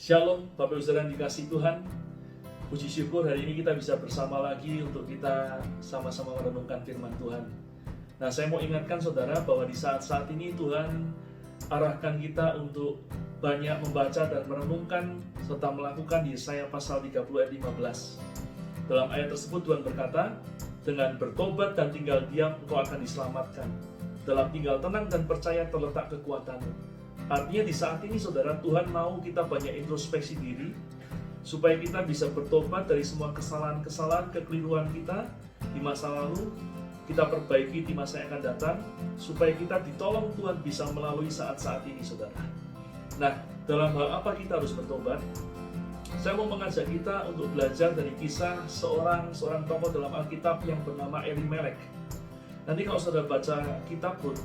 Shalom, Bapak Ibu Saudara yang dikasihi Tuhan. Puji syukur hari ini kita bisa bersama lagi untuk kita sama-sama merenungkan firman Tuhan. Nah, saya mau ingatkan saudara bahwa di saat-saat ini Tuhan arahkan kita untuk banyak membaca dan merenungkan serta melakukan di Yesaya pasal 30 ayat 15. Dalam ayat tersebut Tuhan berkata, dengan bertobat dan tinggal diam engkau akan diselamatkan. Dalam tinggal tenang dan percaya terletak kekuatanmu. Artinya di saat ini saudara, Tuhan mau kita banyak introspeksi diri supaya kita bisa bertobat dari semua kesalahan-kesalahan, kekeliruan kita di masa lalu, kita perbaiki di masa yang akan datang, supaya kita ditolong Tuhan bisa melalui saat-saat ini saudara. Nah, dalam hal apa kita harus bertobat? Saya mau mengajak kita untuk belajar dari kisah seorang tokoh dalam Alkitab yang bernama Elimelek. Nanti kalau saudara baca kitab pun,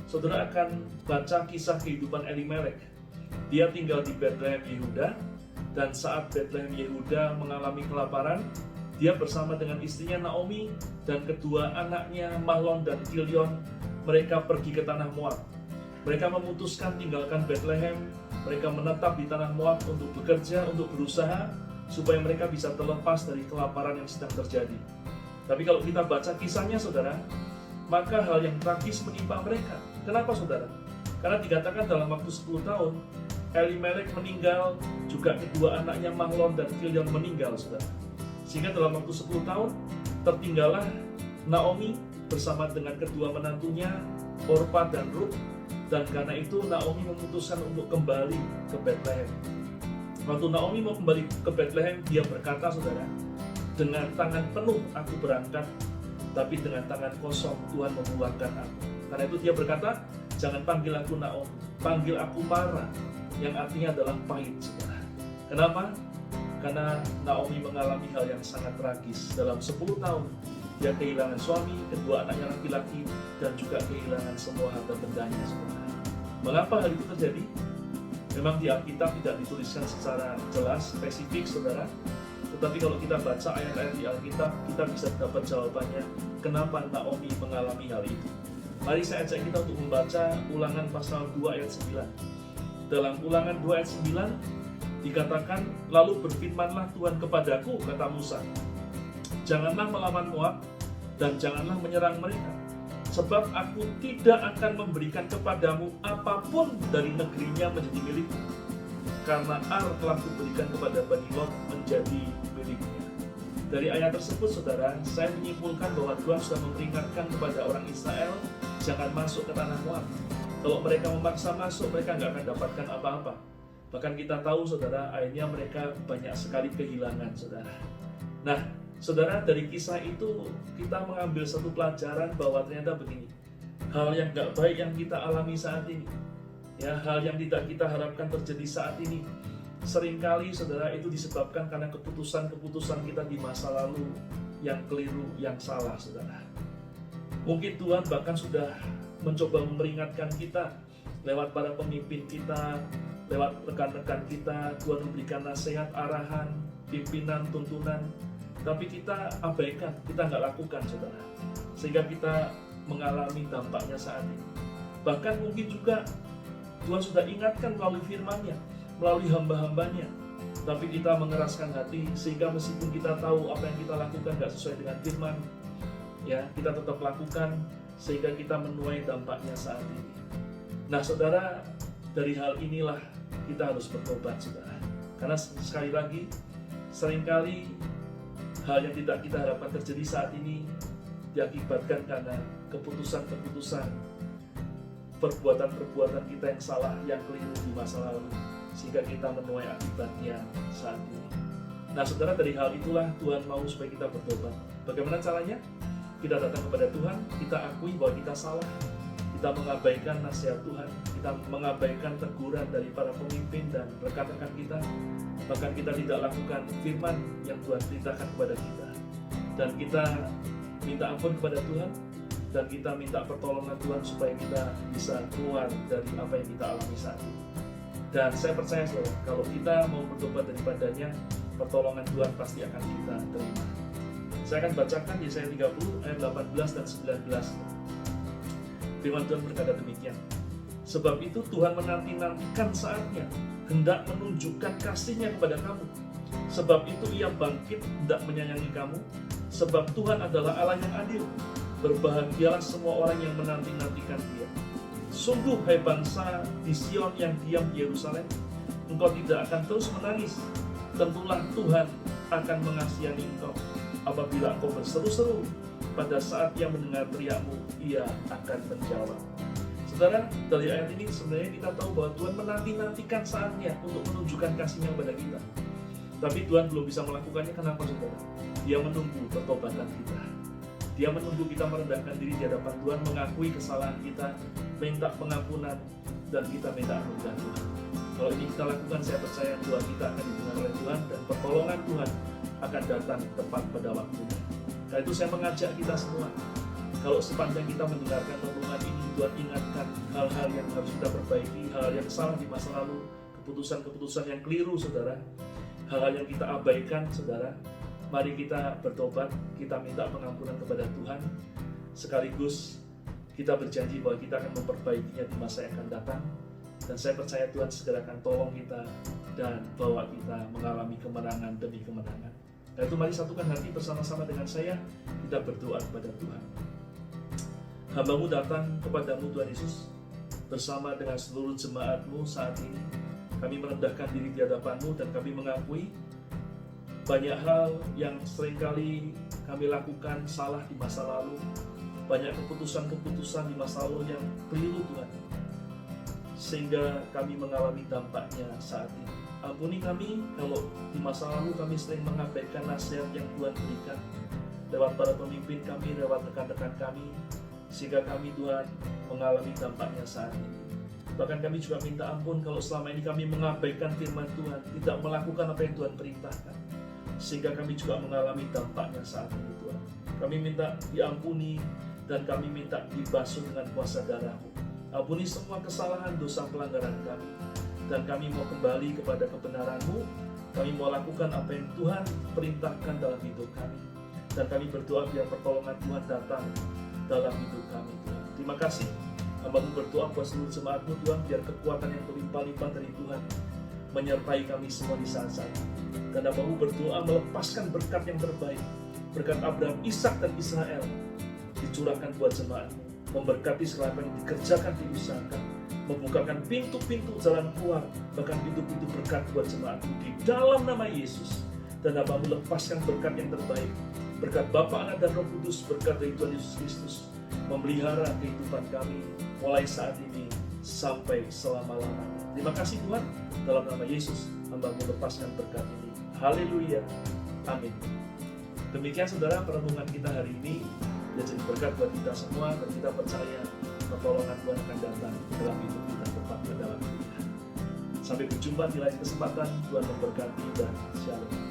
saudara akan baca kisah kehidupan Elimelek. Dia tinggal di Betlehem Yehuda, dan saat Betlehem Yehuda mengalami kelaparan, dia bersama dengan istrinya Naomi dan kedua anaknya Mahlon dan Kilion, mereka pergi ke tanah Moab. Mereka memutuskan tinggalkan Betlehem, mereka menetap di tanah Moab untuk bekerja, untuk berusaha, supaya mereka bisa terlepas dari kelaparan yang sedang terjadi. Tapi kalau kita baca kisahnya saudara, maka hal yang tragis menimpa mereka. Kenapa saudara? Karena dikatakan dalam waktu 10 tahun, Elimelek meninggal, juga kedua anaknya Mahlon dan Kilion meninggal saudara. Sehingga dalam waktu 10 tahun, tertinggallah Naomi bersama dengan kedua menantunya, Orpa dan Ruth. Dan karena itu Naomi memutuskan untuk kembali ke Betlehem. Waktu Naomi mau kembali ke Betlehem, dia berkata saudara, dengan tangan penuh aku berangkat, tapi dengan tangan kosong Tuhan mengeluarkan aku. Karena itu dia berkata, jangan panggil aku Naomi, panggil aku Mara, yang artinya adalah pahit saudara. Kenapa? Karena Naomi mengalami hal yang sangat tragis. Dalam 10 tahun dia kehilangan suami, kedua anaknya laki-laki, dan juga kehilangan semua harta bendanya saudara. Mengapa hal itu terjadi? Memang di Alkitab tidak dituliskan secara jelas, spesifik saudara. Tetapi kalau kita baca ayat-ayat di Alkitab, kita bisa dapat jawabannya kenapa Naomi mengalami hal itu. Mari saya ajak kita untuk membaca Ulangan pasal 2 ayat 9. Dalam Ulangan 2 ayat 9 dikatakan, lalu berfirmanlah Tuhan kepadaku, kata Musa, janganlah melawan Moab dan janganlah menyerang mereka, sebab aku tidak akan memberikan kepadamu apapun dari negerinya menjadi milikmu, karena Ar telah kuberikan kepada Bani Lot menjadi miliknya. Dari ayat tersebut saudara, saya menyimpulkan bahwa Tuhan sudah memperingatkan kepada orang Israel jangan masuk ke tanah Moab. Kalau mereka memaksa masuk, mereka nggak akan dapatkan apa-apa. Bahkan kita tahu saudara, akhirnya mereka banyak sekali kehilangan saudara. Nah saudara, dari kisah itu kita mengambil satu pelajaran bahwa ternyata begini, hal yang nggak baik yang kita alami saat ini, ya, hal yang tidak kita harapkan terjadi saat ini, seringkali saudara itu disebabkan karena keputusan-keputusan kita di masa lalu yang keliru, yang salah saudara. Mungkin Tuhan bahkan sudah mencoba memperingatkan kita lewat para pemimpin kita, lewat rekan-rekan kita. Tuhan memberikan nasihat, arahan, pimpinan, tuntunan, tapi kita abaikan, kita nggak lakukan saudara, sehingga kita mengalami dampaknya saat ini. Bahkan mungkin juga Tuhan sudah ingatkan melalui firman-Nya, melalui hamba-hambanya, tapi kita mengeraskan hati, sehingga meskipun kita tahu apa yang kita lakukan nggak sesuai dengan firman, ya, kita tetap lakukan, sehingga kita menuai dampaknya saat ini. Nah saudara, dari hal inilah kita harus bertobat saudara, karena sekali lagi, seringkali hal yang tidak kita harapkan terjadi saat ini diakibatkan karena keputusan-keputusan, perbuatan-perbuatan kita yang salah, yang keliru di masa lalu, sehingga kita menuai akibatnya saat ini. Nah saudara, dari hal itulah Tuhan mau supaya kita bertobat. Bagaimana caranya? Kita datang kepada Tuhan, kita akui bahwa kita salah, kita mengabaikan nasihat Tuhan, kita mengabaikan teguran dari para pemimpin dan rekan-rekan kita, bahkan kita tidak lakukan firman yang Tuhan perintahkan kepada kita, dan kita minta ampun kepada Tuhan, dan kita minta pertolongan Tuhan supaya kita bisa keluar dari apa yang kita alami saat ini. Dan saya percaya saudara, kalau kita mau bertobat daripadanya, pertolongan Tuhan pasti akan kita terima. Saya akan bacakan Yesaya 30 ayat 18 dan 19. Firman Tuhan berkata demikian, sebab itu Tuhan menanti-nantikan saatnya, hendak menunjukkan kasih-Nya kepada kamu. Sebab itu Ia bangkit hendak menyayangi kamu. Sebab Tuhan adalah Allah yang adil. Berbahagialah semua orang yang menanti-nantikan Dia. Sungguh, hai bangsa di Sion yang diam di Yerusalem, engkau tidak akan terus menangis. Tentulah Tuhan akan mengasihani engkau. Apabila engkau berseru-seru, pada saat Ia mendengar teriakmu, Ia akan menjawab. Saudara, dari ayat ini sebenarnya kita tahu bahwa Tuhan menanti-nantikan saatnya untuk menunjukkan kasih-Nya kepada kita. Tapi Tuhan belum bisa melakukannya. Kenapa, saudara? Dia menunggu pertobatan kita. Dia menunggu kita merendahkan diri di hadapan Tuhan, mengakui kesalahan kita, minta pengampunan, dan kita minta anugerah Tuhan. Kalau ini kita lakukan, saya percaya doa kita akan didengar oleh Tuhan, dan pertolongan Tuhan akan datang tepat pada waktunya. Karena itu saya mengajak kita semua, kalau sepanjang kita mendengarkan renungan ini, Tuhan ingatkan hal-hal yang harus kita perbaiki, hal yang salah di masa lalu, keputusan-keputusan yang keliru, saudara, hal-hal yang kita abaikan, saudara. Mari kita bertobat, kita minta pengampunan kepada Tuhan, sekaligus kita berjanji bahwa kita akan memperbaikinya di masa yang akan datang. Dan saya percaya Tuhan segera akan tolong kita dan bawa kita mengalami kemenangan demi kemenangan. Nah itu mari satukan hati bersama-sama dengan saya, kita berdoa kepada Tuhan. Hamba-Mu datang kepadamu Tuhan Yesus, bersama dengan seluruh jemaat-Mu saat ini. Kami merendahkan diri di hadapan-Mu dan kami mengakui banyak hal yang seringkali kami lakukan salah di masa lalu. Banyak keputusan-keputusan di masa lalu yang keliru Tuhan, sehingga kami mengalami dampaknya saat ini. Ampuni kami kalau di masa lalu kami sering mengabaikan nasihat yang Tuhan berikan lewat para pemimpin kami, lewat rekan-rekan kami, sehingga kami Tuhan mengalami dampaknya saat ini. Bahkan kami juga minta ampun kalau selama ini kami mengabaikan firman Tuhan, tidak melakukan apa yang Tuhan perintahkan, sehingga kami juga mengalami dampaknya saat ini Tuhan. Kami minta diampuni dan kami minta dibasuh dengan kuasa darah-Mu. Ampuni semua kesalahan, dosa, pelanggaran kami, dan kami mau kembali kepada kebenaran-Mu. Kami mau lakukan apa yang Tuhan perintahkan dalam hidup kami, dan kami berdoa biar pertolongan Tuhan datang dalam hidup kami Tuhan. Terima kasih. Hamba-Mu berdoa buat seluruh jemaat-Mu Tuhan, biar kekuatan yang berlimpah-limpah dari Tuhan menyertai kami semua di saat-saat ini. Dan Hamba-Mu berdoa melepaskan berkat yang terbaik, berkat Abraham, Ishak, dan Israel dicurahkan buat jemaat-Mu, memberkati segala yang dikerjakan, diusahakan, membukakan pintu-pintu jalan keluar, bahkan pintu-pintu berkat buat jemaat-Mu di dalam nama Yesus. Dan Hamba-Mu lepaskan berkat yang terbaik, berkat Bapa, Anak, dan Roh Kudus, berkat dari Tuhan Yesus Kristus, memelihara kehidupan kami mulai saat ini sampai selama-lamanya. Terima kasih Tuhan, dalam nama Yesus Hamba-Mu lepaskan berkat ini. Haleluya, amin. Demikian saudara perenungan kita hari ini, dia jadi berkat buat kita semua, dan kita percaya pertolongan Tuhan akan datang dalam hidup kita tepat pada waktunya. Sampai berjumpa di lain kesempatan. Tuhan memberkati dan shalom.